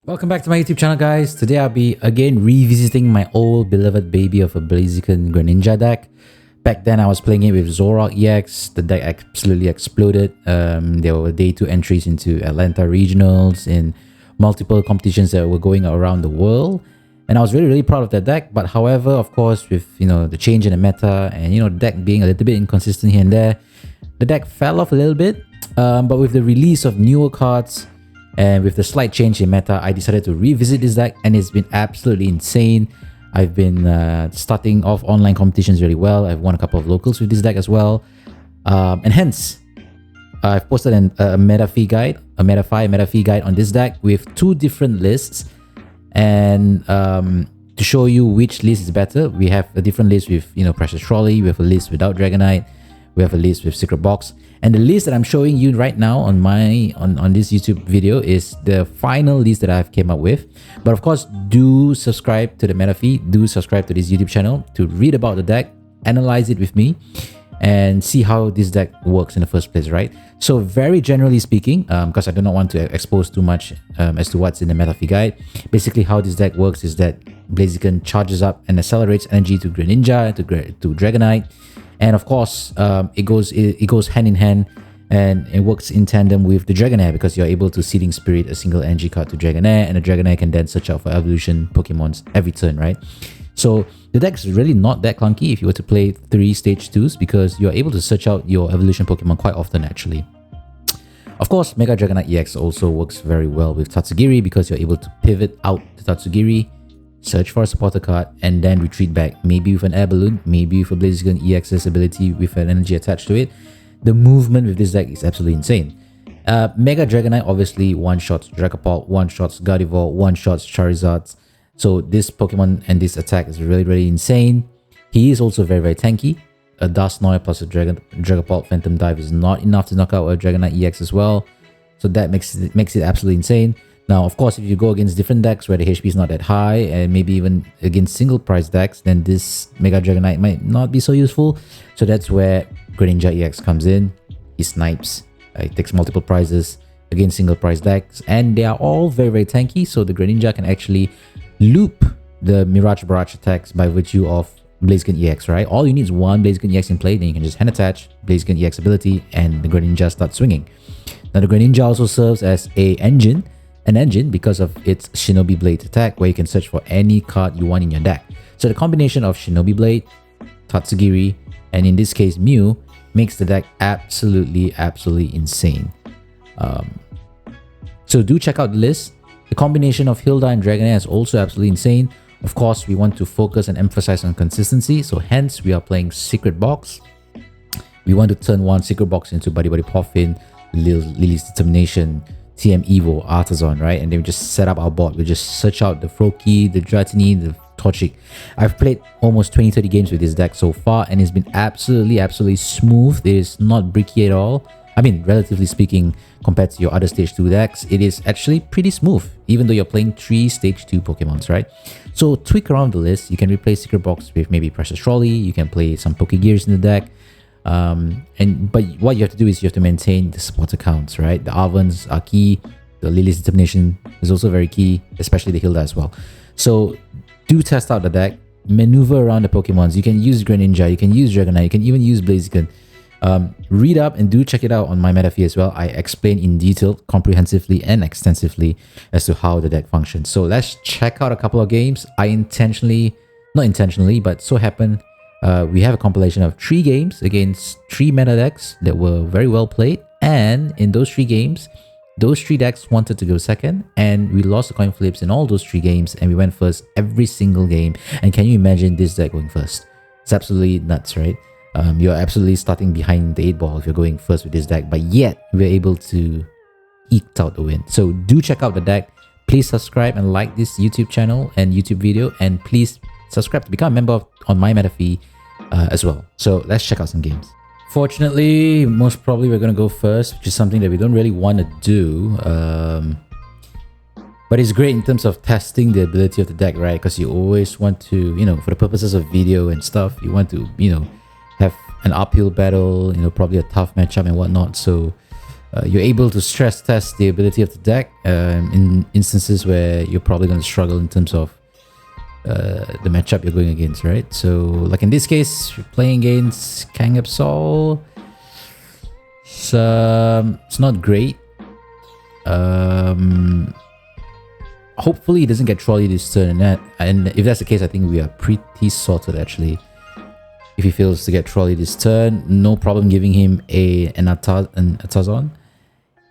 Welcome back to my YouTube channel, guys. Today I'll be again revisiting my old beloved baby of a Blaziken Greninja deck. Back then I was playing it with Zoroark EX. The deck absolutely exploded. There were day 2 entries into Atlanta regionals in multiple competitions that were going around the world. And I was really proud of that deck. But however, of course, with the change in the meta and the deck being a little bit inconsistent here and there, the deck fell off a little bit. But with the release of newer cards, and with the slight change in meta, I decided to revisit this deck, and it's been absolutely insane. I've been starting off online competitions really well. I've won a couple of locals with this deck as well. And hence, I've posted a Metafy guide, a Metafy guide on this deck with 2 different lists. And to show you which list is better, we have a different list with Precious Trolley, we have a list without Dragonite, we have a list with Secret Box. And the list that I'm showing you right now on this YouTube video is the final list that I've came up with. But of course, do subscribe to the Metafy, do subscribe to this YouTube channel to read about the deck, analyze it with me, and see how this deck works in the first place, right? So very generally speaking, because I do not want to expose too much as to what's in the Metafy guide, basically how this deck works is that Blaziken charges up and accelerates energy to Greninja, to Dragonite. And of course, it goes hand in hand, and it works in tandem with the Dragonair, because you're able to Seeding Spirit a single energy card to Dragonair, and the Dragonair can then search out for evolution Pokemons every turn, right? So the deck's really not that clunky if you were to play 3 stage 2s, because you're able to search out your evolution Pokemon quite often actually. Of course, Mega Dragonite EX also works very well with Tatsugiri, because you're able to pivot out to Tatsugiri, search for a supporter card, and then retreat back, maybe with an air balloon, maybe with a Blaziken EX's ability with an energy attached to it. The movement with this deck is absolutely insane. Mega Dragonite obviously one-shots Dragapult, one-shots Gardevoir, one-shots Charizard. So this Pokemon and this attack is really insane. He is also very tanky. A Dusknoir plus a Dragapult Phantom Dive is not enough to knock out a Dragonite EX as well. So that makes it absolutely insane. Now, of course, if you go against different decks where the HP is not that high, and maybe even against single price decks, then this Mega Dragonite might not be so useful. So that's where Greninja EX comes in. He snipes, he takes multiple prizes against single price decks, and they are all very tanky. So the Greninja can actually loop the Mirage Barrage attacks by virtue of Blaziken EX, right? All you need is one Blaziken EX in play, then you can just hand attach Blaziken EX ability, and the Greninja starts swinging. Now, the Greninja also serves as an engine because of its Shinobi Blade attack, where you can search for any card you want in your deck. So the combination of Shinobi Blade, Tatsugiri, and in this case Mew, makes the deck absolutely insane. So do check out the list. The combination of Hilda and Dragonair is also absolutely insane. Of course, we want to focus and emphasize on consistency, so hence we are playing Secret Box. We want to turn one Secret Box into Buddy Poffin, Lily's Determination, TM Evo, Artisan, right? And then we just set up our board. We just search out the Froakie, the Dratini, the Torchic. I've played almost 20-30 games with this deck so far, and it's been absolutely smooth. It is not bricky at all. I mean, relatively speaking, compared to your other stage 2 decks, it is actually pretty smooth, even though you're playing 3 stage 2 Pokemons, right? So tweak around the list. You can replace Secret Box with maybe Precious Trolley. You can play some Pokegears in the deck. But what you have to do is you have to maintain the supporter counts, right? The Arvans are key. The Lily's Determination is also very key, especially the Hilda as well. So do test out the deck, maneuver around the Pokemons. You can use Greninja, you can use Dragonite, you can even use Blaziken. Read up and do check it out on my Metafy as well. I explain in detail, comprehensively and extensively as to how the deck functions. So let's check out a couple of games. I not intentionally, but so happened we have a compilation of 3 games against 3 meta decks that were very well played, and in those 3 games, those 3 decks wanted to go second, and we lost the coin flips in all those 3 games, and we went first every single game. And can you imagine this deck going first? It's absolutely nuts, right? You're absolutely starting behind the 8 ball if you're going first with this deck, but yet we're able to eke out the win. So do check out the deck. Please subscribe and like this YouTube channel and YouTube video, and please subscribe to become a member on my Metafy as well. So let's check out some games. Fortunately, most probably we're going to go first, which is something that we don't really want to do. But it's great in terms of testing the ability of the deck, right? Because you always want to, for the purposes of video and stuff, you want to, have an uphill battle, probably a tough matchup and whatnot. So you're able to stress test the ability of the deck in instances where you're probably going to struggle in terms of the matchup you're going against, right? So, like in this case, you're playing against Kangapsol. It's not great. Hopefully, he doesn't get trolley this turn, and if that's the case, I think we are pretty sorted actually. If he fails to get trolley this turn, no problem giving him an Atazon.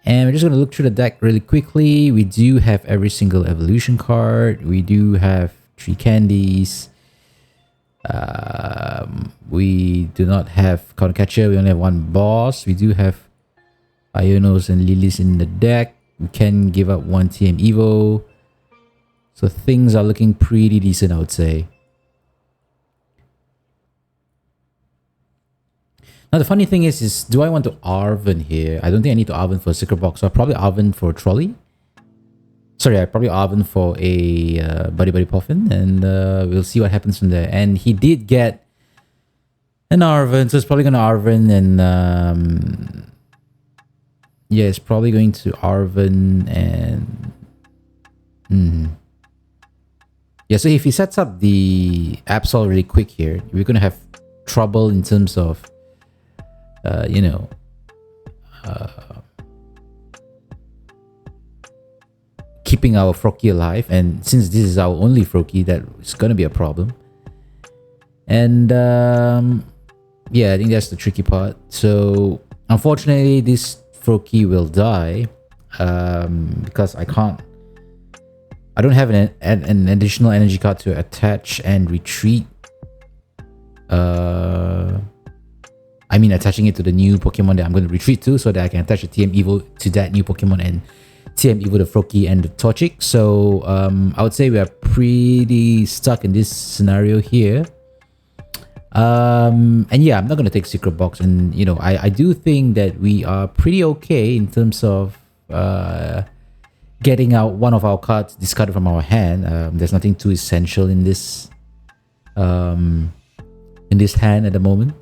And we're just going to look through the deck really quickly. We do have every single evolution card. We do have 3 candies. We do not have Counter Catcher. We only have 1 boss. We do have Ionos and Lilies in the deck. We can give up 1 TM Evo. So things are looking pretty decent, I would say. Now the funny thing is do I want to Arven here? I don't think I need to Arven for a Secret Box. So I'll probably Arven for a Trolley. Sorry, I probably Arven for a Buddy Buddy Puffin, and we'll see what happens from there. And he did get an Arven, so it's probably going to Arven, and yeah, it's probably going to Arven, and yeah. So if he sets up the Absol really quick here, we're going to have trouble in terms of you know, keeping our Froakie alive, and since this is our only Froakie, that is going to be a problem. And yeah, I think that's the tricky part. So unfortunately, this Froakie will die because I don't have an additional energy card to attach and retreat. I mean, attaching it to the new Pokemon that I'm going to retreat to, so that I can attach a TM Evo to that new Pokemon and TM Evo the Froakie and the Torchic. So I would say we are pretty stuck in this scenario here. And yeah, I'm not going to take Secret Box, and you know, I do think that we are pretty okay in terms of getting out one of our cards discarded from our hand. There's nothing too essential in this hand at the moment.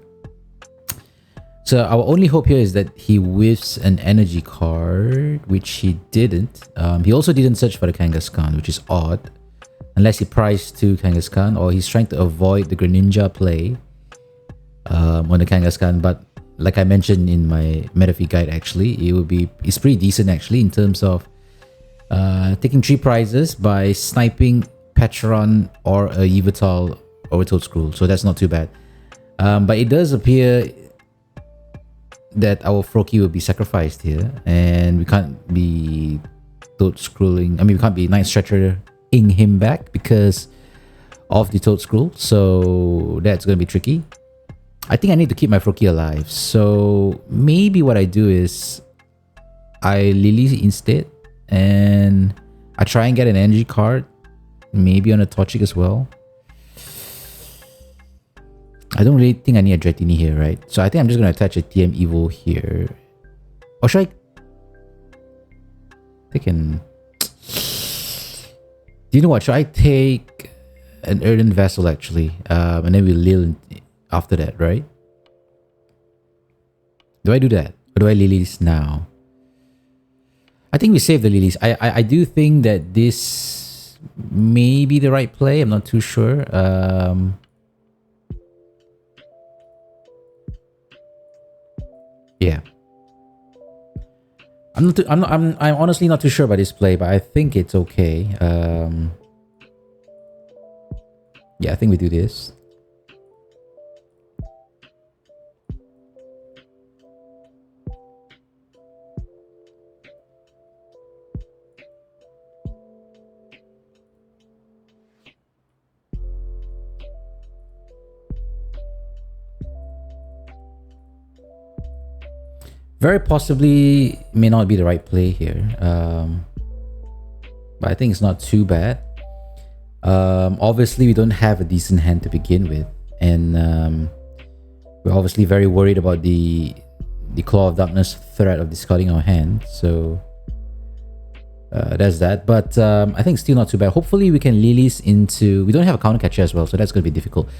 So our only hope here is that he whiffs an energy card, which he didn't. He also didn't search for the Kangaskhan, which is odd. Unless he priced 2 Kangaskhan, or he's trying to avoid the Greninja play on the Kangaskhan. But like I mentioned in my Metafy guide, actually, it's pretty decent actually in terms of taking 3 prizes by sniping Patron or a Yveltal or a Toedscruel. So that's not too bad. But it does appear that our Froakie will be sacrificed here, and we can't be Toedscrueling. I mean, we can't be Night Stretcher-ing him back because of the Toedscruel. So that's going to be tricky. I think I need to keep my Froakie alive. So maybe what I do is I Lily instead, and I try and get an energy card, maybe on a Torchic as well. I don't really think I need a Dratini here, right? So I think I'm just going to attach a TM Evo here. Or should I take an... Do you know what? Should I take an Earthen Vessel actually? And then we Lil after that, right? Do I do that? Or do I Lilies now? I think we save the Lilies. I do think that this may be the right play. I'm not too sure. Yeah, I'm honestly not too sure about this play, but I think it's okay. Yeah, I think we do this. Very possibly may not be the right play here, but I think it's not too bad. Obviously, we don't have a decent hand to begin with, and we're obviously very worried about the Claw of Darkness threat of discarding our hand. So there's that. But I think still not too bad. Hopefully, we can Lilies into... We don't have a counter catcher as well, so that's going to be difficult.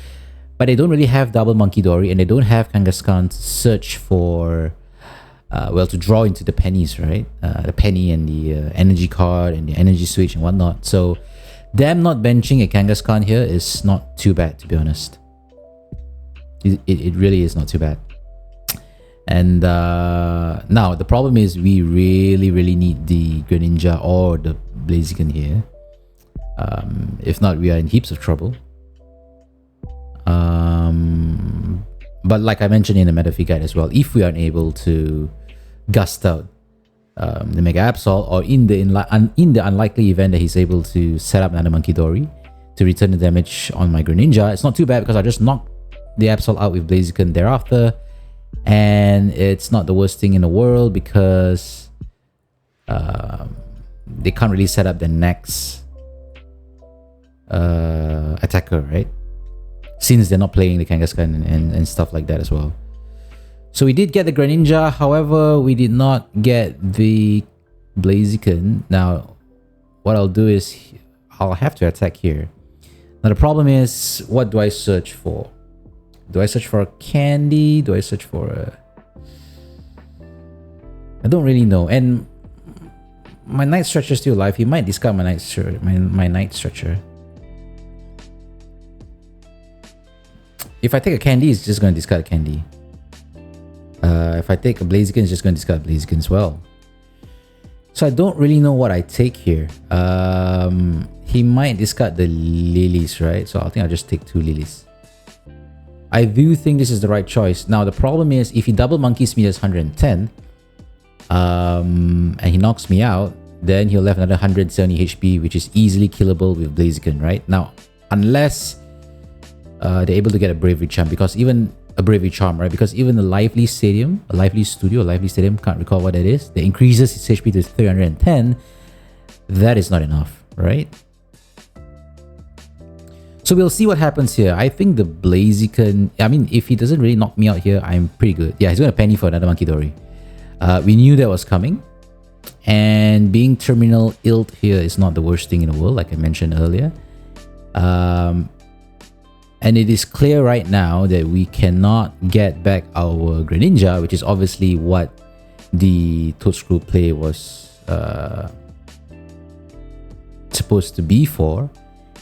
But they don't really have double Monkey Dory, and they don't have Kangaskhan to search for well, to draw into the pennies, right? The penny and the energy card and the energy switch and whatnot. So them not benching a Kangaskhan here is not too bad, to be honest. It really is not too bad. And now the problem is we really need the Greninja or the Blaziken here. If not, we are in heaps of trouble. But like I mentioned in the Metafy guide as well, if we are unable to gust out the Mega Absol, or in the unlikely event that he's able to set up another Monkey Dory to return the damage on my Greninja, it's not too bad because I just knocked the Absol out with Blaziken thereafter, and it's not the worst thing in the world because they can't really set up the next attacker, right? Since they're not playing the Kangaskhan and stuff like that as well. So we did get the Greninja, however, we did not get the Blaziken. Now, what I'll do is I'll have to attack here. Now the problem is, what do I search for? Do I search for a candy? Do I search for a... I don't really know. And my Night Stretcher is still alive. He might discard my Night Stretcher. If I take a candy, it's just going to discard a candy. If I take a Blaziken, it's just going to discard Blaziken as well. So I don't really know what I take here. He might discard the lilies, right? So I think I'll just take 2 lilies. I do think this is the right choice. Now the problem is, if he double monkeys me, that's 110. And he knocks me out, then he'll have another 170 HP, which is easily killable with Blaziken, right? Now, unless they're able to get a Bravery Charm, because even a Bravery Charm, right? Because even the Lively Stadium, a Lively Studio, a Lively Stadium, can't recall what that is, that increases its HP to 310, that is not enough, right? So we'll see what happens here. I think the Blaziken, I mean, if he doesn't really knock me out here, I'm pretty good. Yeah, he's going to penny for another Monkey Dory. We knew that was coming. And being terminal ilt here is not the worst thing in the world, like I mentioned earlier. And it is clear right now that we cannot get back our Greninja, which is obviously what the Toadscrew play was supposed to be for.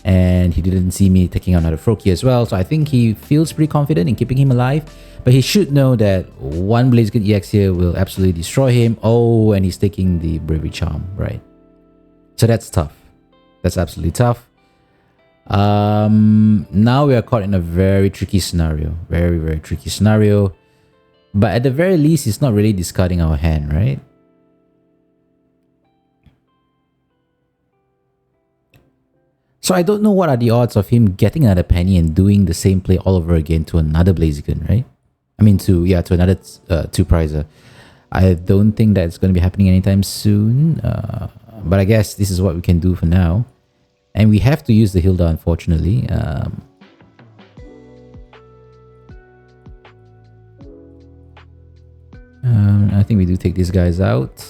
And he didn't see me taking out another Froakie as well, so I think he feels pretty confident in keeping him alive. But he should know that one Blaziken EX here will absolutely destroy him. Oh, and he's taking the Bravery Charm, right? So that's tough. That's absolutely tough. Now we are caught in a very tricky scenario. Very tricky scenario. But at the very least, he's not really discarding our hand, right? So I don't know what are the odds of him getting another penny and doing the same play all over again to another Blaziken, right? I mean, to another 2-prizer. I don't think that's going to be happening anytime soon. But I guess this is what we can do for now. And we have to use the Hilda, unfortunately. I think we do take these guys out.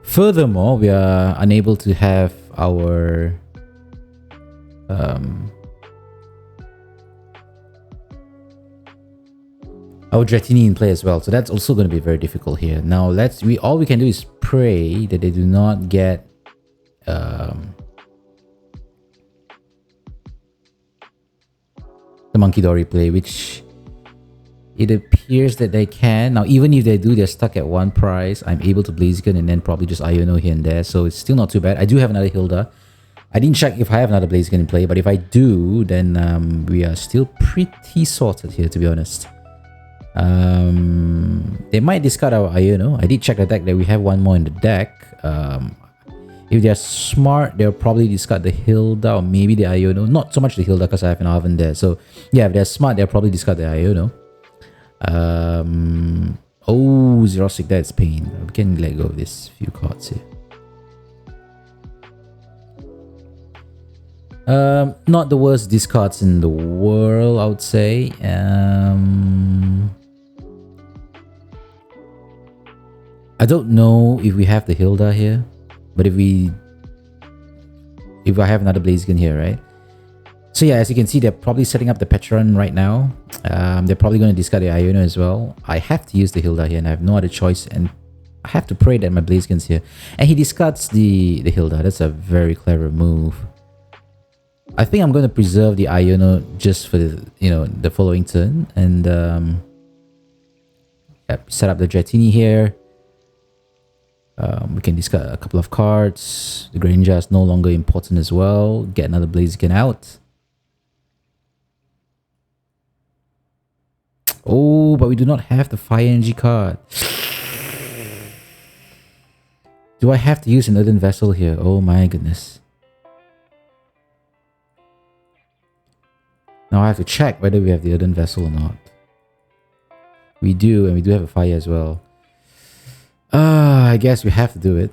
Furthermore, we are unable to have our Dratini in play as well, so that's also going to be very difficult here. Now all we can do is pray that they do not get the Monkey Dory play, which it appears that they can. Now, even if they do, they're stuck at 1 prize. I'm able to Blaziken and then probably just Iono here and there, so it's still not too bad. I do have another Hilda. I didn't check if I have another Blaziken in play, but if I do, then we are still pretty sorted here, to be honest. They might discard our Iono. I did check the deck that we have one more in the deck. If they're smart, they'll probably discard the Hilda or maybe the Iono. Not so much the Hilda because I have an Arven there. So yeah, if they're smart, they'll probably discard the Iono. Oh, Xerosic, that's pain. We can let go of this few cards here. Not the worst discards in the world, I would say. I don't know if we have the Hilda here, but if I have another Blaziken here, right? So yeah, as you can see, they're probably setting up the Petron right now. They're probably going to discard the Iono as well. I have to use the Hilda here and I have no other choice, and I have to pray that my Blaziken's here. And he discards the Hilda. That's a very clever move. I think I'm going to preserve the Iono just for the, the following turn. And yep, set up the Dratini here. We can discard a couple of cards. The Greninja is no longer important as well. Get another Blaziken out. Oh, but we do not have the Fire Energy card. Do I have to use an Earthen Vessel here? Oh my goodness. Now I have to check whether we have the Earthen Vessel or not. We do, and we do have a Fire as well. I guess we have to do it.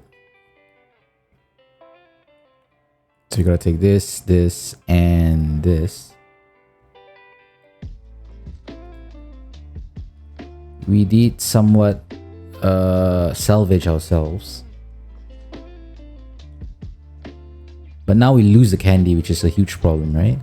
So we gotta take this, this, and this. We did somewhat salvage ourselves. But now we lose the candy, which is a huge problem, right?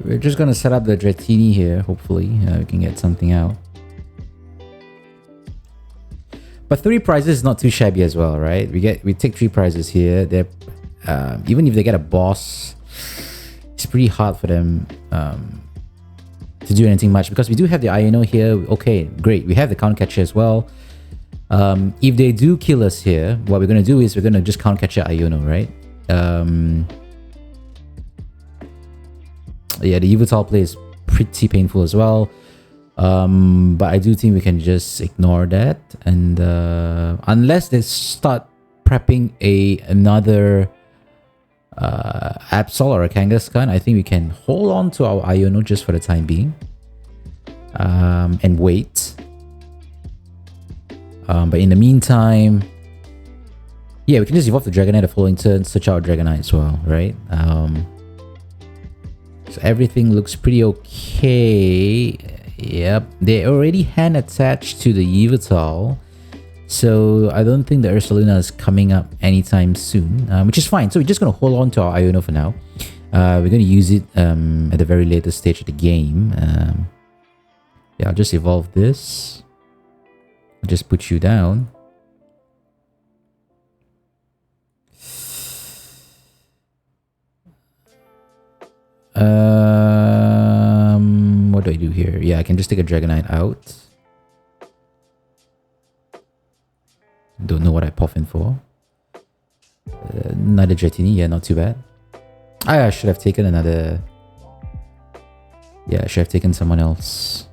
We're just gonna set up the Dratini here, hopefully. We can get something out. But 3 prizes is not too shabby as well, right? We take 3 prizes here. They're even if they get a boss, it's pretty hard for them to do anything much, because we do have the Iono here. Okay, great. We have the Count Catcher as well. If they do kill us here, what we're gonna do is we're gonna just Count Catcher Iono, right? Yeah, the Yveltal play is pretty painful as well. But I do think we can just ignore that, and unless they start prepping another Absol or a Kangaskhan, I think we can hold on to our Iono just for the time being, and wait. But in the meantime, yeah, we can just evolve the Dragonite the following turn, search out Dragonite as well, right? So everything looks pretty okay. Yep, they already hand attached to the Yveltal, so I don't think the Ursaluna is coming up anytime soon, which is fine. So we're just going to hold on to our Iono for now. We're going to use it at the very latest stage of the game. Yeah, I'll just evolve this. I'll just put you down. What do I do here? Yeah, I can just take a Dragonite out. Don't know what I pop in for. Another Dratini, yeah, not too bad. I should have taken another... Yeah, I should have taken someone else.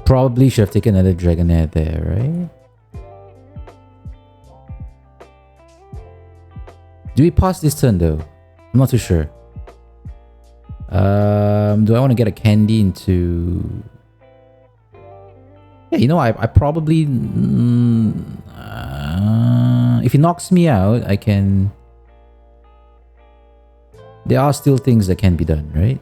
Probably should have taken another Dragonite there, right? Do we pass this turn though? I'm not too sure. Do I want to get a candy into... Yeah, you know, I probably... if he knocks me out, I can... There are still things that can be done, right?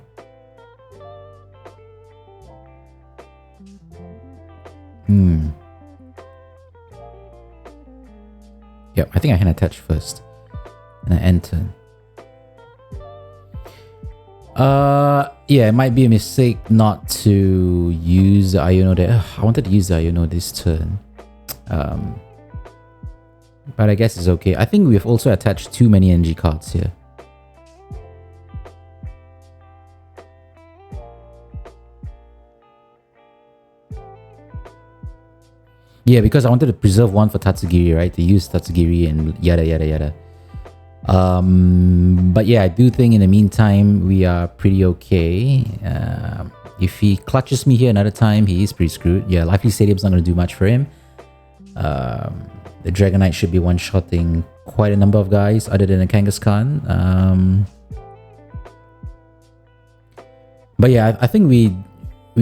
Yep, I think I hand attach first. And I enter. Yeah, it might be a mistake not to use the Iono there. I wanted to use the Iono this turn. But I guess it's okay. I think we've also attached too many NG cards here. Yeah, because I wanted to preserve one for Tatsugiri, right? To use Tatsugiri and yada yada yada. But yeah, I do think in the meantime we are pretty okay. If he clutches me here another time, he is pretty screwed. Yeah, Lively Stadium's not going to do much for him. The Dragonite should be one-shotting quite a number of guys other than a Kangaskhan. But yeah, I think we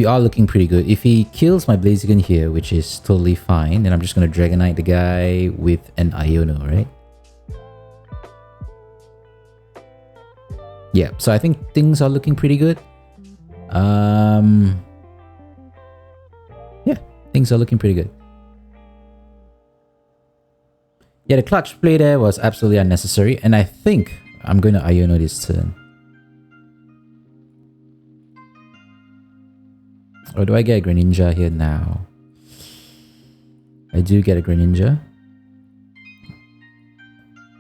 are looking pretty good. If he kills my Blaziken here, which is totally fine, then I'm just going to Dragonite the guy with an Iono, right? Yeah, so I think things are looking pretty good. things are looking pretty good. Yeah, the clutch play there was absolutely unnecessary, and I think I'm going to Iono this turn. Or do I get a Greninja here now? I do get a Greninja.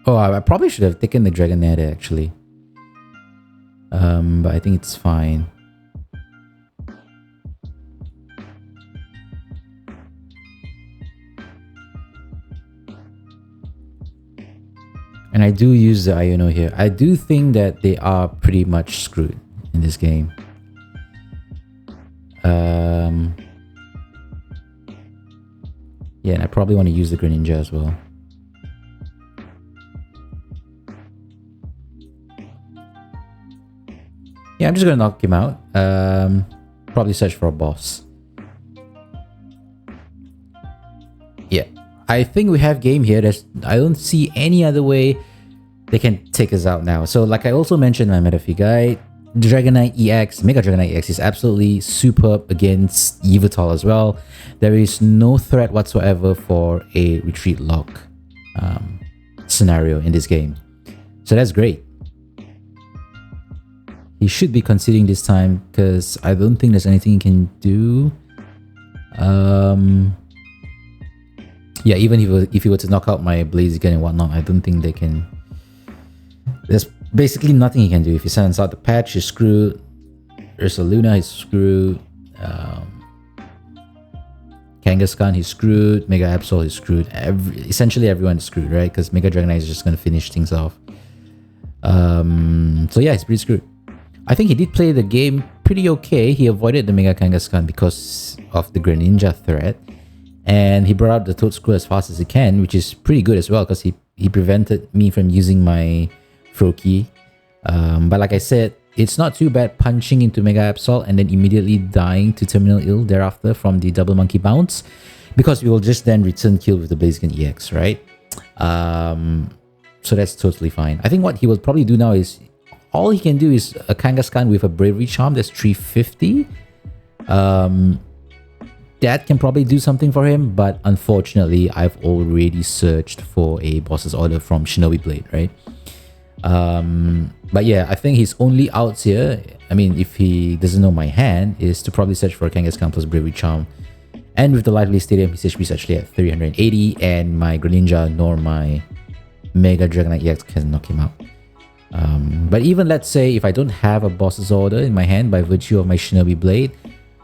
Oh, I probably should have taken the Dragonite actually. But I think it's fine. And I do use the Iono here. I do think that they are pretty much screwed in this game. Yeah, and I probably want to use the Greninja as well. Yeah, I'm just gonna knock him out. Probably search for a boss. Yeah, I think we have game here. I don't see any other way they can take us out now. So like I also mentioned in my Metafy guide, Dragonite EX, Mega Dragonite EX is absolutely superb against Yveltal as well. There is no threat whatsoever for a retreat lock scenario in this game. So that's great. He should be conceding this time because I don't think there's anything he can do. Yeah, even if he were to knock out my Blaziken and whatnot, I don't think they can. There's basically nothing he can do. If he sends out the patch, he's screwed. Ursaluna, he's screwed. Kangaskhan, he's screwed. Mega Absol, he's screwed. Essentially everyone is screwed, right? Because Mega Dragonite is just going to finish things off. So yeah, he's pretty screwed. I think he did play the game pretty okay. He avoided the Mega Kangaskhan because of the Greninja threat. And he brought out the Toadscrew as fast as he can, which is pretty good as well because he prevented me from using my Froakie. But like I said, it's not too bad punching into Mega Absol and then immediately dying to Terminal Ill thereafter from the Double Monkey Bounce, because we will just then return kill with the Blaziken EX, right? So that's totally fine. I think what he will probably do now is, all he can do is a Kangaskhan with a Bravery Charm, that's 350. That can probably do something for him, but unfortunately, I've already searched for a boss's order from Shinobi Blade, right? But yeah, I think his only outs here, I mean, if he doesn't know my hand, is to probably search for a Kangaskhan plus Bravery Charm. And with the Lively Stadium, his HP is actually at 380, and my Greninja nor my Mega Dragonite EX can knock him out. But even let's say if I don't have a boss's order in my hand by virtue of my Shinobi Blade,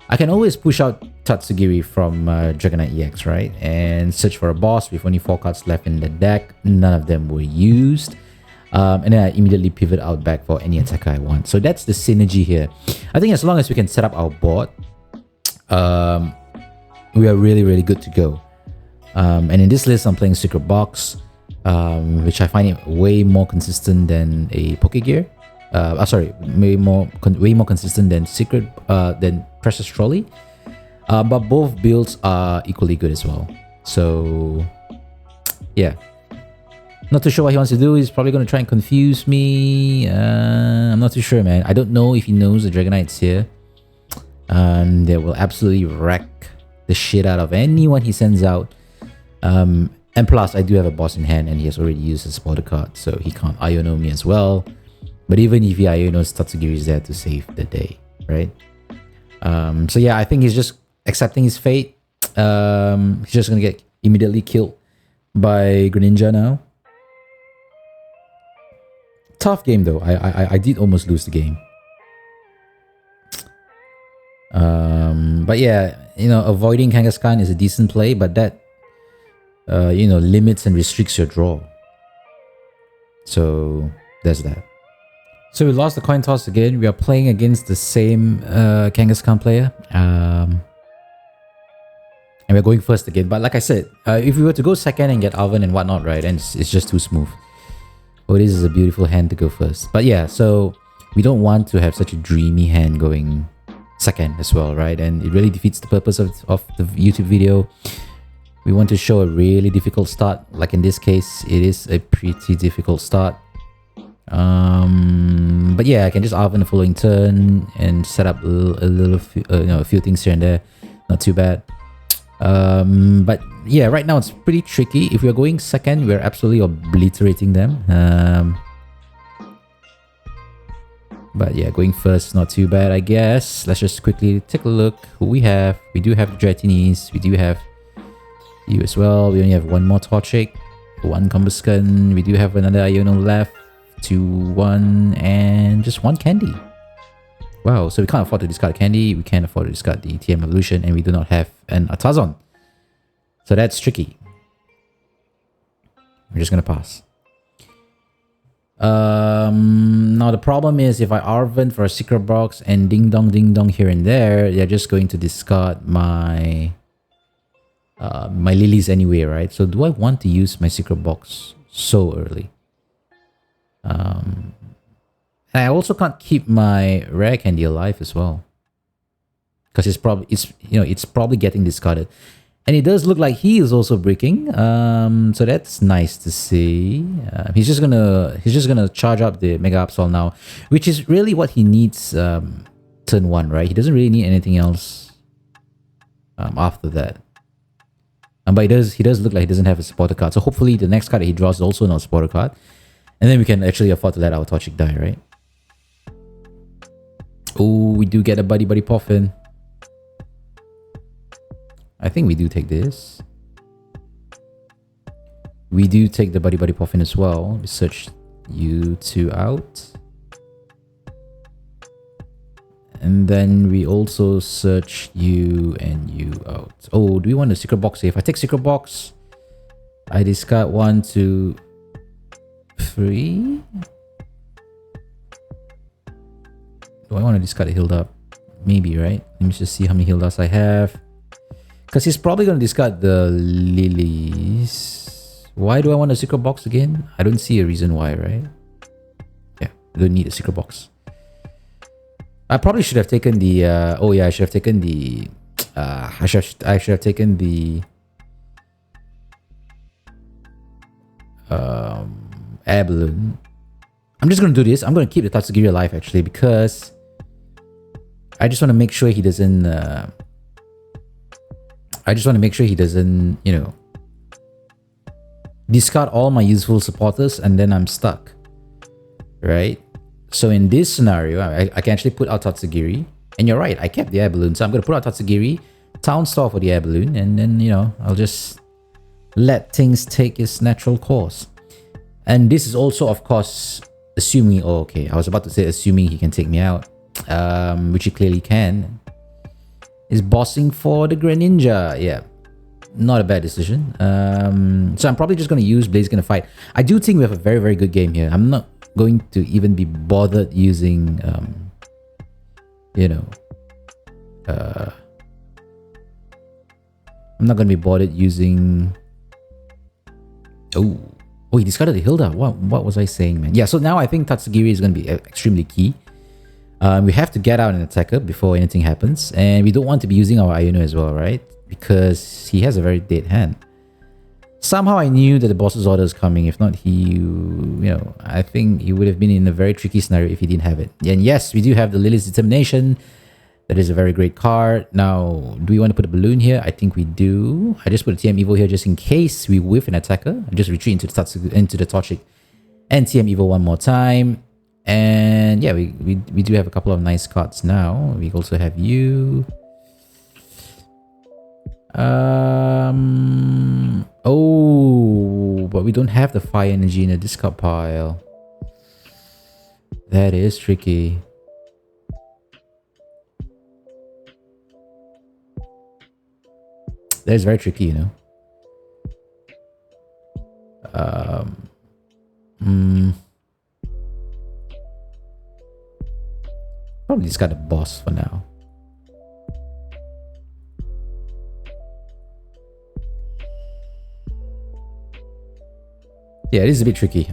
I can always push out Tatsugiri from Dragonite EX, right? And search for a boss with only 4 cards left in the deck. None of them were used. And then I immediately pivot out back for any attacker I want. So that's the synergy here. I think as long as we can set up our board, we are really, really good to go. And in this list, I'm playing Secret Box, which I find it way more consistent than a Pokegear. Way more consistent than than Precious Trolley. But both builds are equally good as well. So yeah, not too sure what he wants to do. He's probably going to try and confuse me. I'm not too sure, man. I don't know if he knows the Dragonite's here, and they will absolutely wreck the shit out of anyone he sends out. And plus, I do have a boss in hand, and he has already used his border card, so he can't Iono me as well. But even if he Ionos, Tatsugiri is there to save the day, right? So yeah, I think he's just accepting his fate. He's just gonna get immediately killed by Greninja now. Tough game though. I did almost lose the game. But yeah, you know, avoiding Kangaskhan is a decent play, but that you know, limits and restricts your draw. So there's that. So we lost the coin toss again. We are playing against the same Kangaskhan player. And we're going first again. But like I said, if we were to go second and get Alvin and whatnot, right, and it's just too smooth. Oh, this is a beautiful hand to go first. But yeah, so we don't want to have such a dreamy hand going second as well, right? And it really defeats the purpose of the YouTube video. We want to show a really difficult start. Like in this case, it is a pretty difficult start. But yeah, I can just Alvin the following turn and set up a few things here and there. Not too bad. But yeah, right now it's pretty tricky. If we're going second, we're absolutely obliterating them. But yeah, going first, not too bad, I guess. Let's just quickly take a look who we have. We do have the Dragonite. We do have you as well. We only have one more Torchic, one Combusken. We do have another Iono left, 2, 1, and just one Candy. Wow, so we can't afford to discard Candy. We can't afford to discard the TM Evolution, and we do not have an Atazon. So that's tricky. We're just gonna pass. Now the problem is if I Arven for a secret box and ding dong here and there, they're just going to discard my my lilies anyway, right? So do I want to use my secret box so early? And I also can't keep my rare candy alive as well, because it's probably getting discarded. And it does look like he is also breaking. So that's nice to see. He's just gonna charge up the Mega Absol now, which is really what he needs turn 1, right? He doesn't really need anything else after that. But he does look like he doesn't have a supporter card. So hopefully the next card that he draws is also not a supporter card. And then we can actually afford to let our Torchic die, right? Oh, we do get a Buddy Puffin. I think we do take this. We do take the Buddy Puffin as well. We search you 2 out. And then we also search you and you out. Oh, do we want a secret box here? If I take secret box, I discard 1, 2, 3. Do I want to discard a Hilda? Maybe, right? Let me just see how many Hildas I have. Because he's probably going to discard the lilies. Why do I want a secret box again? I don't see a reason why, right? Yeah, I don't need a secret box. I probably should have taken the... oh yeah, I should have taken the... I should have taken the... air balloon. I'm just going to do this. I'm going to keep the Tatsugiri alive actually, because I just want to make sure he doesn't... I just want to make sure he doesn't, you know, discard all my useful supporters and then I'm stuck, right? So in this scenario, I can actually put out Tatsugiri. And you're right, I kept the air balloon. So I'm going to put out Tatsugiri, Town Store for the air balloon, and then, you know, I'll just let things take its natural course. And this is also, of course, assuming... Oh, okay. I was about to say assuming he can take me out, which he clearly can. Is bossing for the Greninja. Yeah, not a bad decision. So I'm probably just going to use Blaziken to fight. I do think we have a very, very good game here. I'm not going to even be bothered using, you know, I'm not going to be bothered using... Oh, he discarded the Hilda. What was I saying, man? Yeah, so now I think Tatsugiri is going to be extremely key. We have to get out an attacker before anything happens, and we don't want to be using our Iono as well, right? Because he has a very dead hand. Somehow I knew that the boss's order is coming. If not, I think he would have been in a very tricky scenario if he didn't have it. And yes, we do have the Lily's Determination. That is a very great card. Now, do we want to put a balloon here? I think we do. I just put a TM Evo here just in case we whiff an attacker. I just retreat into the Torchic and TM Evo one more time. And yeah, we do have a couple of nice cards now. We also have you. Oh, but we don't have the fire energy in the discard pile. That is tricky. That is very tricky, you know. Probably discard the boss for now. Yeah, it is a bit tricky.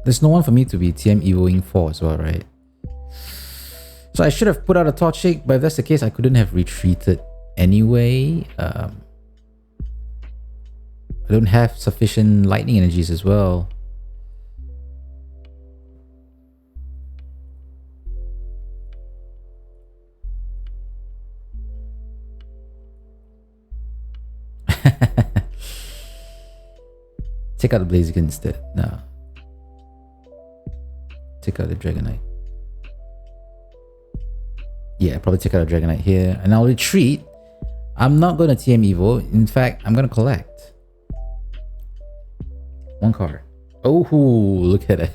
There's no one for me to be TM Evoing for as well, right? So I should have put out a Torchic, but if that's the case, I couldn't have retreated anyway. I don't have sufficient lightning energies as well. Take out the Blaziken instead. No. Take out the Dragonite. Yeah, probably take out a Dragonite here. And I'll retreat. I'm not going to TM Evo. In fact, I'm going to collect. One card. Oh, look at it.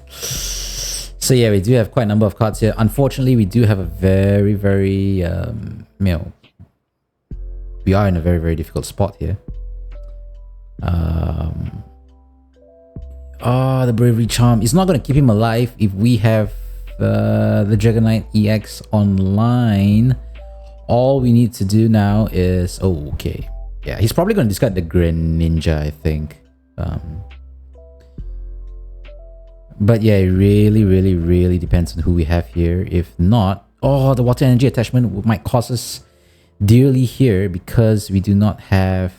So yeah, we do have quite a number of cards here. Unfortunately, we do have a very, very, we are in a very, very difficult spot here. The Bravery Charm. It's not going to keep him alive if we have the Dragonite EX online. All we need to do now is... Oh, okay. Yeah, he's probably going to discard the Greninja, I think. But yeah, it really, really, really depends on who we have here. If not... Oh, the Water Energy attachment might cost us dearly here because we do not have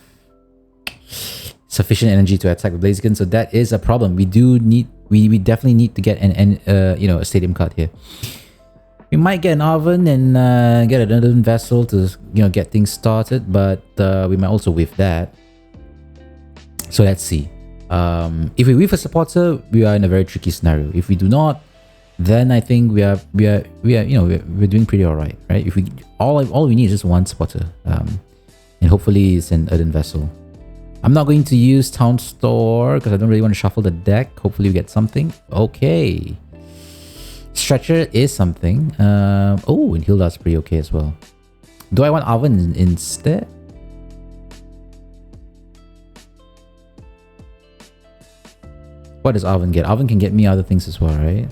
sufficient energy to attack the Blaziken. So that is a problem. We definitely need to get a stadium card here. We might get an oven and get another vessel to get things started, but we might also whiff that. So let's see. If we whiff a supporter, we are in a very tricky scenario. If we do not, then I think we are doing pretty alright, right? If we all we need is just one supporter, and hopefully it's an earthen vessel. I'm not going to use Town Store because I don't really want to shuffle the deck. Hopefully we get something. Okay. Stretcher is something. Oh, and Hilda's pretty okay as well. Do I want Oven instead? What does Oven get? Oven can get me other things as well, right?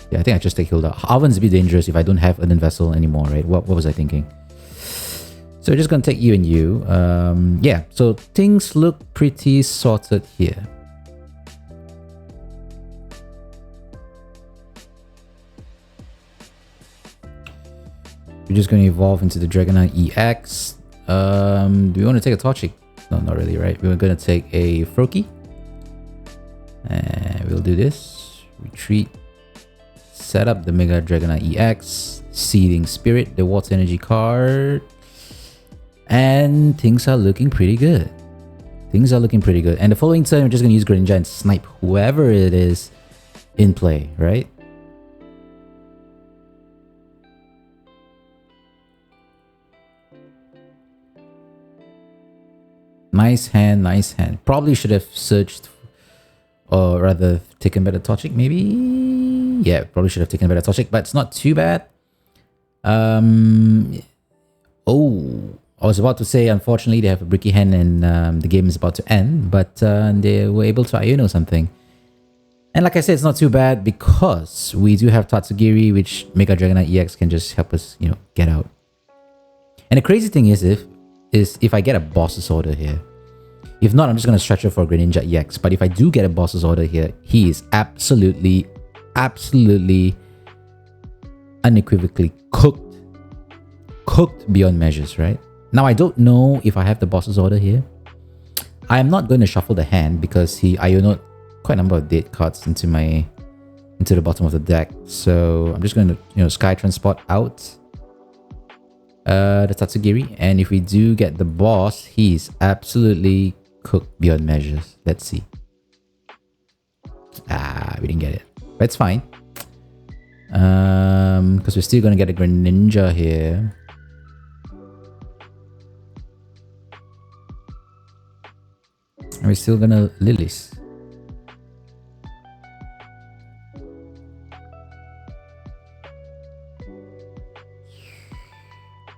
Yeah, I think I just take Hilda. Oven's a bit dangerous if I don't have Earthen Vessel anymore, right? What was I thinking? So we're just gonna take you and you. Yeah, so things look pretty sorted here. We're just gonna evolve into the Dragonite EX. Do we want to take a Torchic? No, not really, right? We're gonna take a Froakie. And we'll do this. Retreat. Set up the Mega Dragonite EX. Seething Spirit, the Water Energy card. And things are looking pretty good. Things are looking pretty good. And the following turn, we're just going to use Greninja and snipe whoever it is in play, right? Nice hand, nice hand. Probably should have searched, or rather taken better Torchic, maybe? Yeah, probably should have taken better Torchic, but it's not too bad. Oh, I was about to say, unfortunately, they have a bricky hand and the game is about to end, but they were able to Iono something. And like I said, it's not too bad because we do have Tatsugiri, which Mega Dragonite EX can just help us, get out. And the crazy thing is if I get a boss's order here. If not, I'm just going to stretch it for Greninja EX. But if I do get a boss's order here, he is absolutely, unequivocally cooked. Cooked beyond measures, right? Now, I don't know if I have the boss's order here. I am not going to shuffle the hand because he Ionoed quite a number of dead cards into the bottom of the deck. So I'm just going to, Sky Transport out the Tatsugiri. And if we do get the boss, he's absolutely cooked beyond measures. Let's see. We didn't get it. But it's fine. Because we're still going to get a Greninja here. And we're still going to Lilies.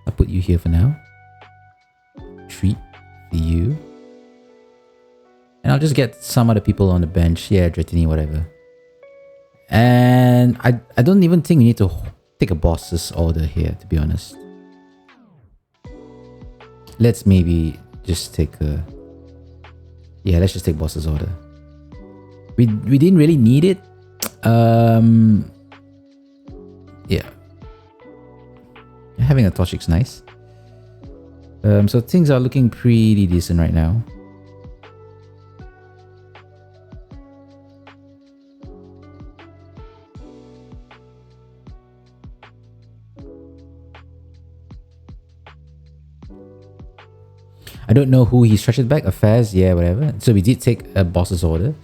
I'll put you here for now. Treat for you. And I'll just get some other people on the bench. Yeah, Dratini, whatever. And I don't even think we need to take a boss's order here, to be honest. Let's maybe just take a... Yeah, let's just take boss's order. We didn't really need it. Yeah. Having a Torchic's nice. So things are looking pretty decent right now. I don't know who he stretched back. Affairs, yeah, whatever. So we did take a boss's order.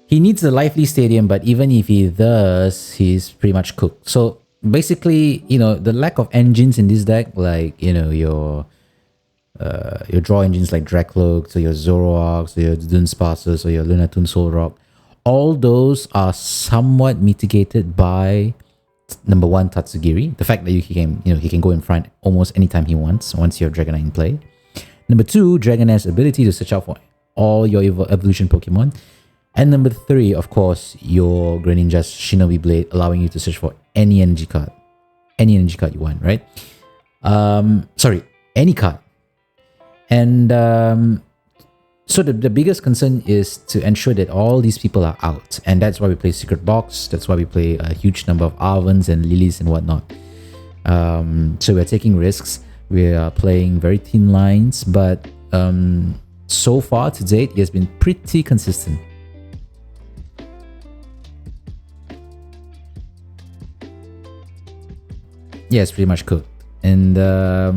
He needs a lively stadium, but even if he does, he's pretty much cooked. So basically, you know, the lack of engines in this deck, like, you know, your draw engines like Dracloak, or your Zoroarks, or your Dunsparces, or your Lunatone Solrock, all those are somewhat mitigated by number one, Tatsugiri. The fact that he can go in front almost anytime he wants once you have Dragonite in play. Number two, Dragonite's ability to search out for all your evolution Pokemon. And number three, of course, your Greninja's Shinobi Blade, allowing you to search for any energy card. Any energy card you want, right? Sorry, any card. And so the biggest concern is to ensure that all these people are out. And that's why we play Secret Box. That's why we play a huge number of Arvans and Lilies and whatnot. So we're taking risks. We are playing very thin lines. But so far to date, it has been pretty consistent. Yeah, it's pretty much cooked. And I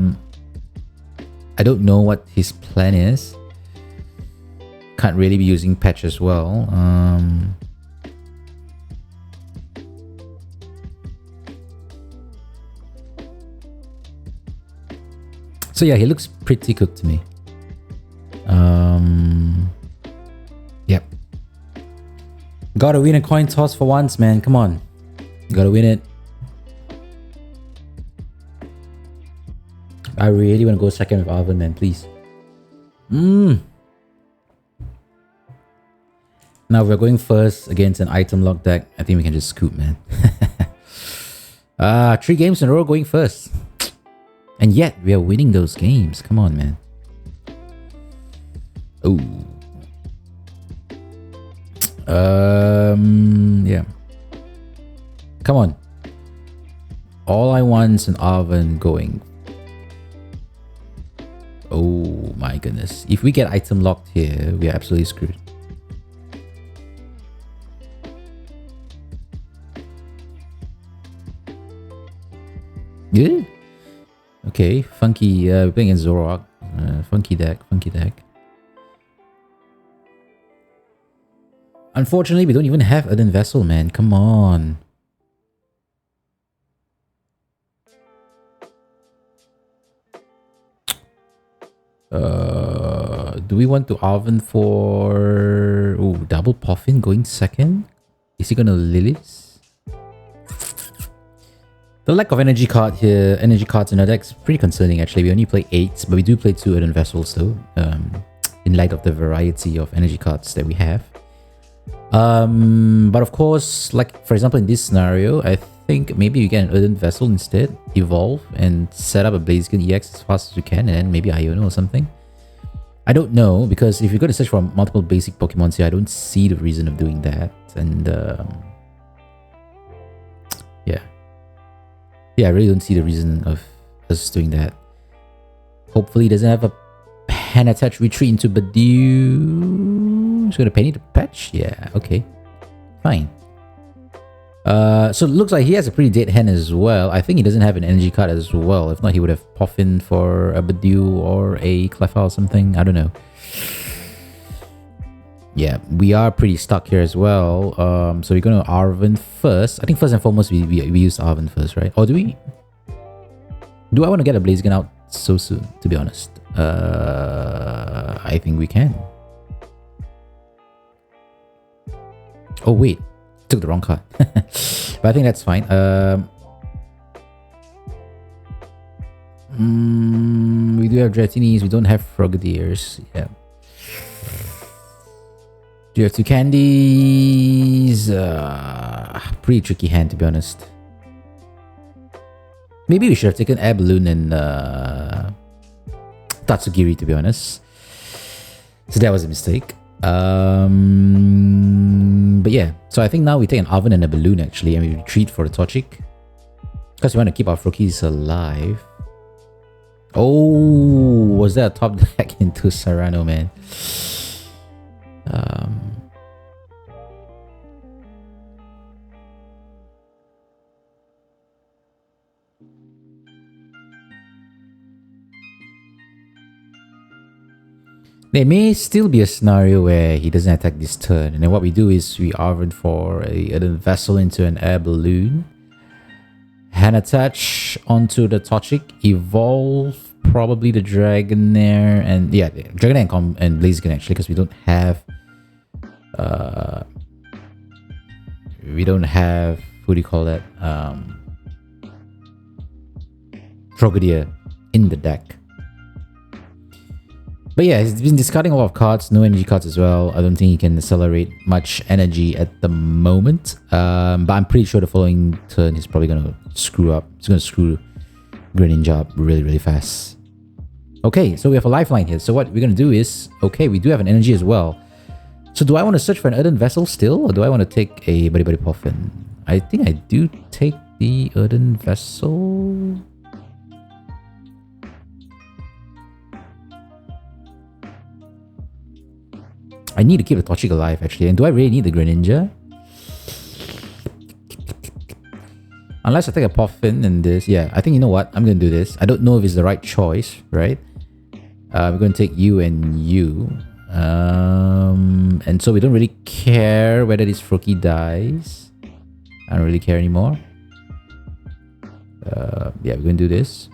don't know what his plan is. Can't really be using patch as well. So yeah, he looks pretty cooked to me. Yep. Gotta win a coin toss for once, man. Come on. Gotta win it. I really want to go second with Arven, man, please. Now we're going first against an item lock deck. I think we can just scoop, man. 3 games in a row going first. And yet, we are winning those games. Come on, man. Oh. Yeah. Come on. All I want is an Arven going. Oh my goodness. If we get item locked here, we are absolutely screwed. Yeah. Okay, funky. We're playing against Zoroark. Funky deck. Unfortunately, we don't even have Earthen Vessel, man. Come on. Do we want to Arven for... Oh, double Puffin going second? Is he gonna Lilies? The lack of energy cards in our deck is pretty concerning actually. We only play 8, but we do play 2 Earthen Vessels though. In light of the variety of energy cards that we have. But of course, like for example in this scenario, I think maybe you get an Earthen Vessel instead, evolve and set up a Blaziken EX as fast as you can, and then maybe Iono or something. I don't know, because if you're going to search for multiple basic Pokemon here, I don't see the reason of doing that. And yeah, I really don't see the reason of us doing that. Hopefully it doesn't have a Pen attach retreat into Badoo. It's going to penny to patch? Yeah, okay. Fine. So it looks like he has a pretty dead hand as well. I think he doesn't have an energy card as well. If not, he would have Puffin for a Badoo or a Cleffa or something. I don't know. Yeah, we are pretty stuck here as well. So we're going to Arven first. I think first and foremost, we use Arven first, right? Or do we? Do I want to get a Blaziken out so soon, to be honest? I think we can. Oh, wait. Took the wrong card. But I think that's fine. We do have Dratinis. We don't have Frogadiers. Yeah. Do you have 2 candies? Pretty tricky hand, to be honest. Maybe we should have taken Air Balloon and Tatsugiri, to be honest. So that was a mistake. But yeah, so I think now we take an Arven and a Balloon actually, and we retreat for the Torchic. Because we want to keep our Frokis alive. Oh, was that a top deck into Serrano, man? There may still be a scenario where he doesn't attack this turn, and then what we do is we Arvin for a vessel into an air balloon, hand attach onto the Toxic, evolve probably the Dragonair, and yeah, Dragonair and Blaziken actually, because we don't have what do you call that, Frogadier in the deck. But yeah, he's been discarding a lot of cards, no energy cards as well. I don't think he can accelerate much energy at the moment. But I'm pretty sure the following turn he's probably going to screw up. He's going to screw Greninja up really, really fast. Okay, so we have a lifeline here. So what we're going to do is, okay, we do have an energy as well. So do I want to search for an Earthen Vessel still? Or do I want to take a Buddy Buddy Poffin? I think I do take the Earthen Vessel. I need to keep the Toxic alive actually. And do I really need the Greninja? Unless I take a Poffin and this. Yeah, I think you know what? I'm going to do this. I don't know if it's the right choice, right? We're going to take you and you. And so we don't really care whether this Froakie dies. I don't really care anymore. Yeah, we're going to do this.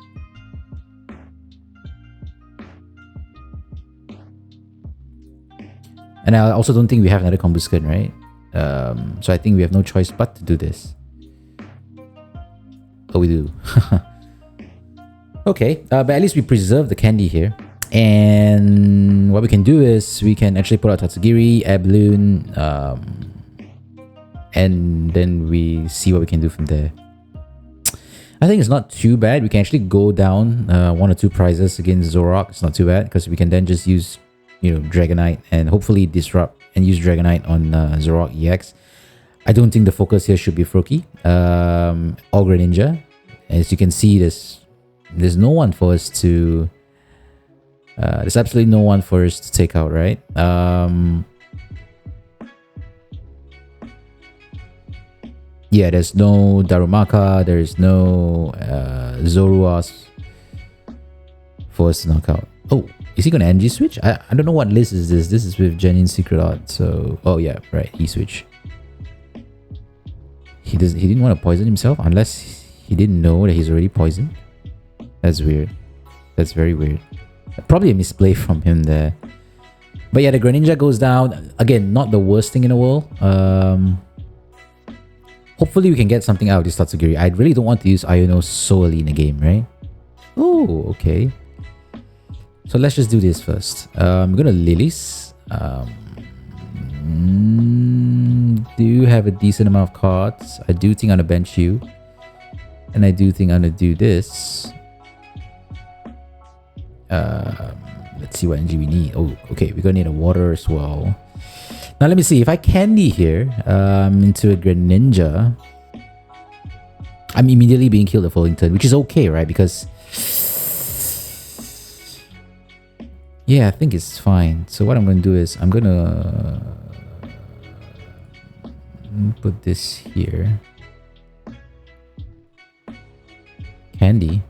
And I also don't think we have another Combusken, right? So I think we have no choice but to do this. Oh, we do. Okay, but at least we preserve the candy here. And what we can do is we can actually put out Tatsugiri, Air Balloon, and then we see what we can do from there. I think it's not too bad. We can actually go down 1 or 2 prizes against Zoroark. It's not too bad because we can then just use, you know, Dragonite and hopefully disrupt and use Dragonite on Zoroark EX. I don't think the focus here should be Froakie or Greninja. As you can see, there's no one for us to there's absolutely no one for us to take out, right? Yeah, there's no Darumaka, there's no Zoruas for us to knock out. Oh, is he gonna NG switch? I don't know what list is this. This is with Genuine Secret Art, so oh yeah, right, he switch. He didn't want to poison himself unless he didn't know that he's already poisoned. That's weird. That's very weird. Probably a misplay from him there. But yeah, the Greninja goes down. Again, not the worst thing in the world. Hopefully we can get something out of this Tatsugiri. I really don't want to use Iono so early in the game, right? Oh, okay. So let's just do this first. I'm gonna Lilies. Do have a decent amount of cards. I do think I'm gonna bench you. And I do think I'm gonna do this. Let's see what energy we need. Oh, okay, we're gonna need a water as well. Now let me see, if I candy here into a Greninja, I'm immediately being killed the following turn, which is okay, right? Because yeah, I think it's fine. So what I'm gonna do is I'm gonna put this here. Candy.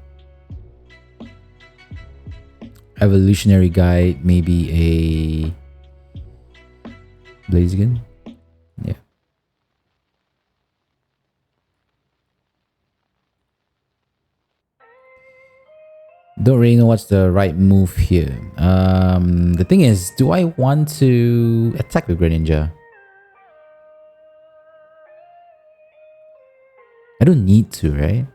Evolutionary Guide, maybe a Blaziken. Yeah. Don't really know what's the right move here. The thing is, do I want to attack with Greninja? I don't need to, right?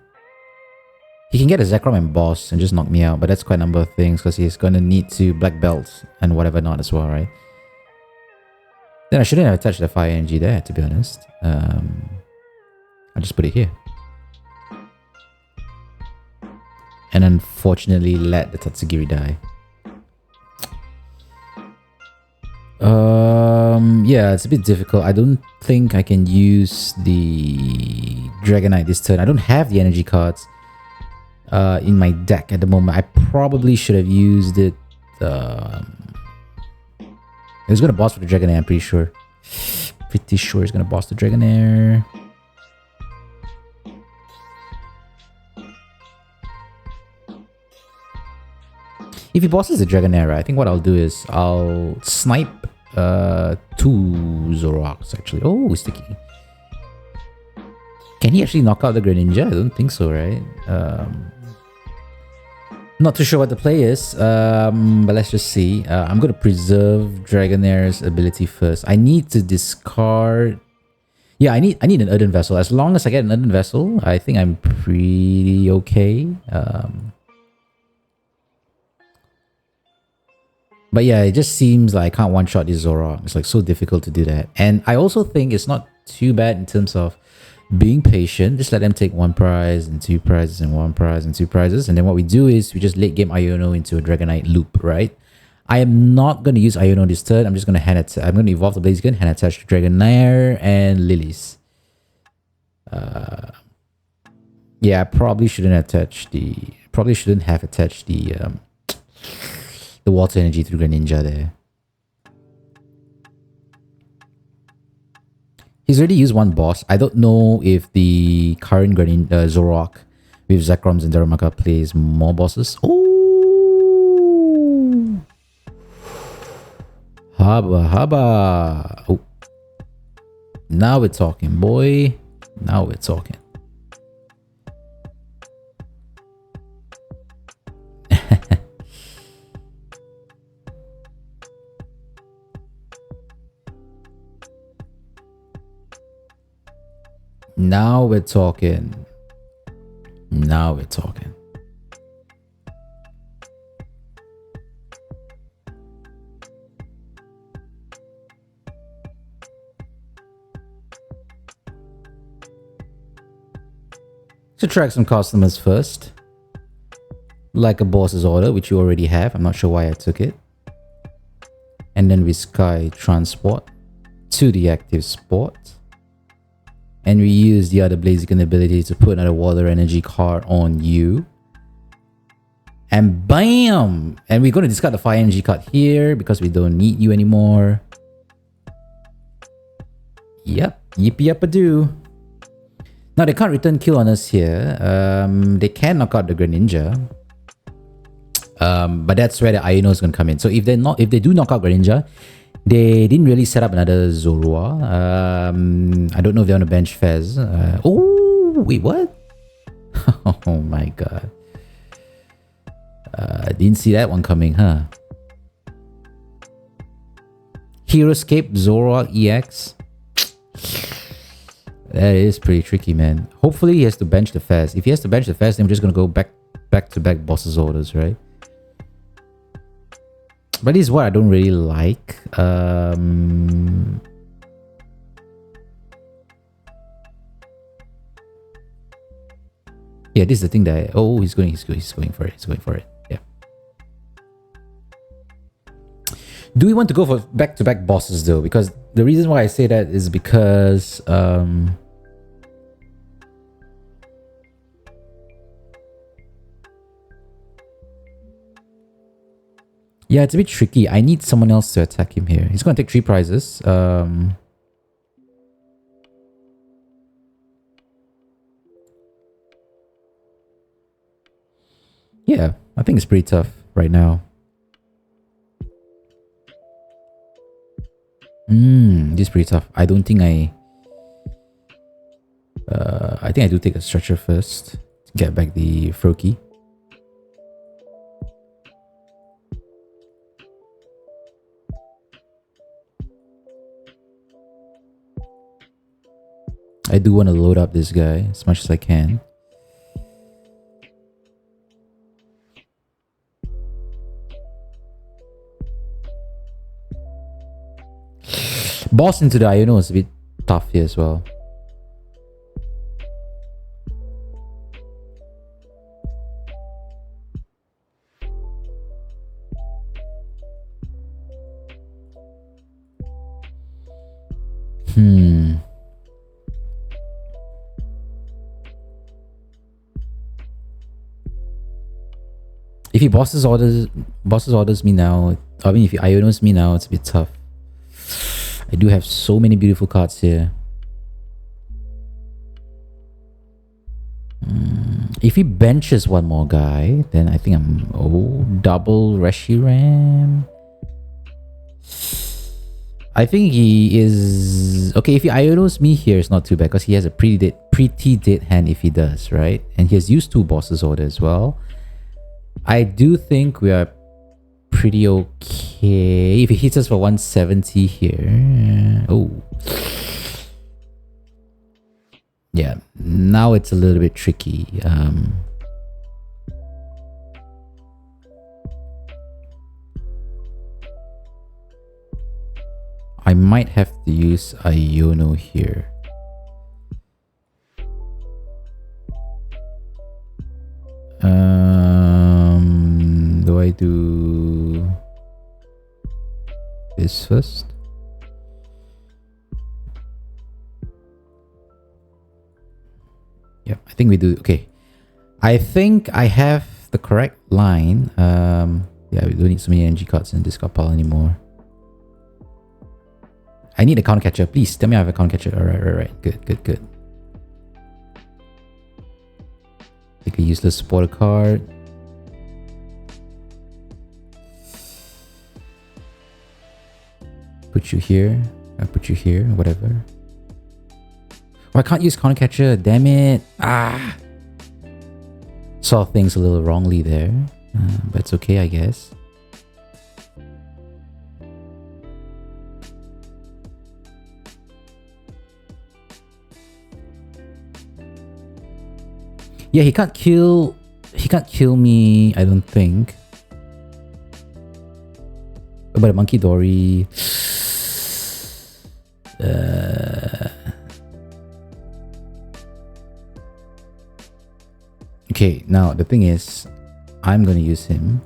He can get a Zekrom and Boss and just knock me out, but that's quite a number of things because he's gonna need to Black Belt and whatever not as well, right? Then I shouldn't have attached the Fire Energy there, to be honest. I'll just put it here. And unfortunately let the Tatsugiri die. Yeah, it's a bit difficult. I don't think I can use the Dragonite this turn. I don't have the energy cards in my deck at the moment. I probably should have used it. It was gonna boss for the Dragonair, I'm pretty sure. Pretty sure it's gonna boss the Dragonair. If he bosses the Dragonite, I think what I'll do is I'll snipe 2 Zoroarks actually. Oh, sticky. Can he actually knock out the Greninja? I don't think so, right? Not too sure what the play is, but let's just see. I'm going to preserve Dragonaire's ability first. I need to discard... Yeah, I need an Earthen Vessel. As long as I get an Earthen Vessel, I think I'm pretty okay. But yeah, it just seems like I can't one-shot this Zoroark. It's like so difficult to do that. And I also think it's not too bad in terms of being patient. Just let them take 1 prize and 2 prizes and 1 prize and 2 prizes. And then what we do is we just late game Iono into a Dragonite loop, right? I am not going to use Iono this turn. I'm just going to I'm going to evolve the Blaziken, hand attach to Dragonair and Lilies. Yeah, I probably shouldn't have attached the water energy to Greninja there. He's already used 1 boss. I don't know if the current Zoroark with Zekroms and Darumaka plays more bosses. Oh, haba. Oh, now we're talking, boy. Now we're talking. Now we're talking. Now we're talking. To track some customers first. Like a boss's order, which you already have. I'm not sure why I took it. And then we Sky Transport to the active spot. And we use the other Blaziken ability to put another water energy card on you. And BAM! And we're going to discard the fire energy card here because we don't need you anymore. Yep, yippee-yappa-doo. Now they can't return kill on us here. They can knock out the Greninja. But that's where the Iono is going to come in. So if they do knock out Greninja, they didn't really set up another Zorua. I don't know if they want to bench Fez. Oh, wait, what? Oh my god. Didn't see that one coming, huh? Heroescape Zoroark EX. That is pretty tricky, man. Hopefully he has to bench the Fez. If he has to bench the Fez, then we're just going to go back to back boss's orders, right? But this is what I don't really like. Yeah, this is the thing that he's going for it. He's going for it. Yeah. Do we want to go for back-to-back bosses though? Because the reason why I say that is because yeah, it's a bit tricky. I need someone else to attack him here. He's going to take 3 prizes. Yeah, I think it's pretty tough right now. This is pretty tough. I don't think I think I do take a stretcher first to get back the Froakie. I do want to load up this guy as much as I can. Boss into the Iono is a bit tough here as well. If he bosses orders me now, I mean if he Ionos me now, it's a bit tough. I do have so many beautiful cards here. If he benches one more guy, then I think I'm... Oh, double Reshiram. I think he is... Okay, if he Ionos me here, it's not too bad because he has a pretty dead hand if he does, right? And he has used 2 bosses order as well. I do think we are pretty okay. If he hits us for 170 here... Oh. Yeah, now it's a little bit tricky. I might have to use Iono here. Do I do this first? Yep, I think we do. Okay, I think I have the correct line. Yeah, we don't need so many energy cards in this discard pile anymore. I need a counter catcher. Please tell me I have a counter catcher. Alright. Good. Take a useless supporter card. Put you here. I'll put you here. Whatever. Oh, I can't use counter catcher. Damn it. Ah. Saw things a little wrongly there. But it's okay, I guess. Yeah, he can't kill me, I don't think. But a Monkey Dory. Okay, now the thing is, I'm gonna use him.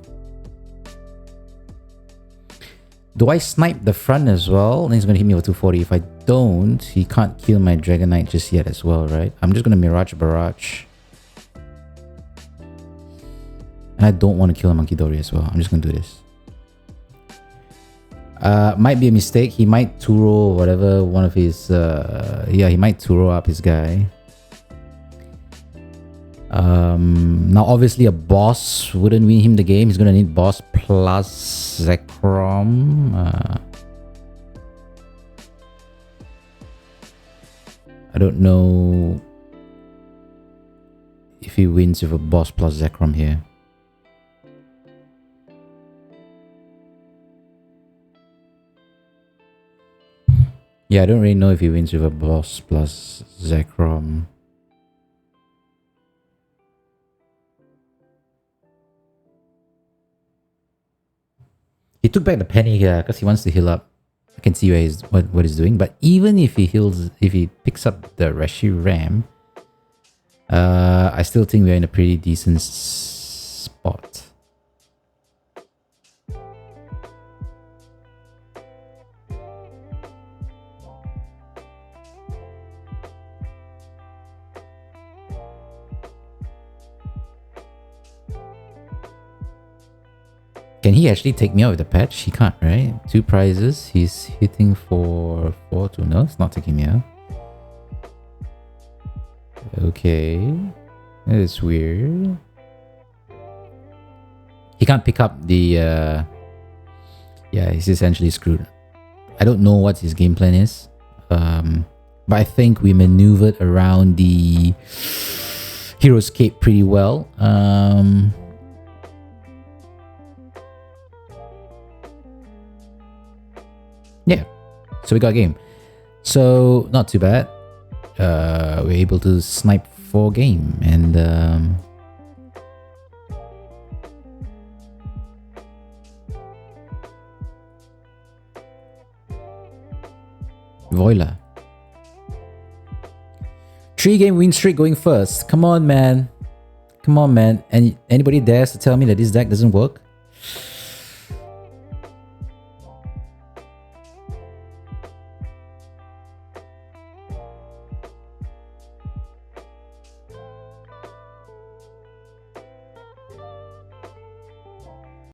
Do I snipe the front as well? Then he's gonna hit me with 240. If I don't, he can't kill my Dragonite just yet as well, right? I'm just gonna Mirage Barrage. And I don't want to kill a Monkey Dory as well. I'm just gonna do this. Might be a mistake. He might Turo whatever one of his... yeah, he might Turo up his guy. Now obviously a boss wouldn't win him the game. He's gonna need boss plus Zekrom. I don't know if he wins with a boss plus Zekrom here. Yeah, I don't really know if he wins with a boss plus Zekrom. He took back the penny here because he wants to heal up. I can see what he's doing. But even if he heals, if he picks up the Reshiram, I still think we're in a pretty decent spot. Can he actually take me out with the patch? He can't, right? 2 prizes. He's hitting for 4-2. No, it's not taking me out. Okay. That is weird. He can't pick up the... yeah, he's essentially screwed. I don't know what his game plan is. But I think we maneuvered around the Hero's Cape pretty well. Yeah, so we got a game. So not too bad. We're able to snipe 4 game and Voila. 3-game win streak going first. Come on, man. Come on, man. And anybody dares to tell me that this deck doesn't work?